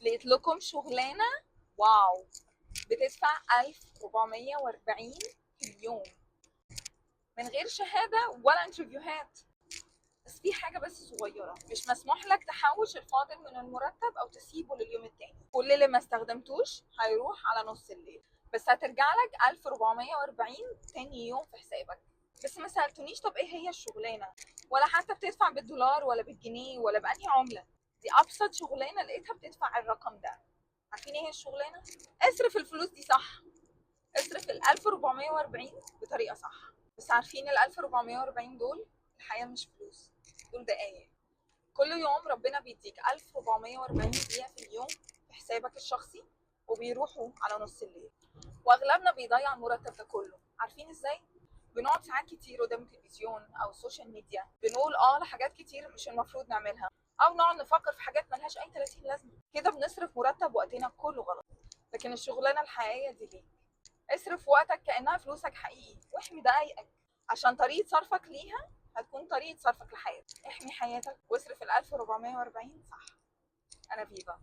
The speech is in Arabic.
لقيت لكم شغلانه. واو. بتدفع 1440 في اليوم من غير شهاده ولا انترفيوهات. بس في حاجه بس صغيره، مش مسموح لك تحوش الفاضل من المرتب او تسيبه لليوم التاني. كل اللي ما استخدمتوش هيروح على نص الليل، بس هترجع لك 1440 تاني يوم في حسابك. بس ما سالتونيش طب ايه هي الشغلانه، ولا حتى بتدفع بالدولار ولا بالجنيه ولا بأنهي عمله. دي ابسط شغلانه لقيتها بتدفع الرقم ده. عارفين ايه هي الشغلانه؟ اصرف الفلوس دي صح. اصرف ال 1440 بطريقه صح. بس عارفين ال 1440 دول؟ الحياه مش فلوس، دول دقايق. كل يوم ربنا بيديك 1440 دقيقه في اليوم في حسابك الشخصي، وبيروحوا على نص الليل. واغلبنا بيضيع المرتب ده كله. عارفين ازاي؟ بنقعد ساعات كتير قدام التلفزيون او السوشيال ميديا، بنقول لحاجات كتير مش المفروض نعملها، او نقعد نفكر في حاجات ملهاش اي 30 لازمه. كده بنصرف مرتب وقتنا كله غلط. لكن الشغلانه الحقيقيه دي ليك. اصرف وقتك كانها فلوسك حقيقي، واحمي دقايقك، عشان طريقه صرفك ليها هتكون طريقه صرفك لحياتك. احمي حياتك واصرف ال 1440 صح. انا فيفا.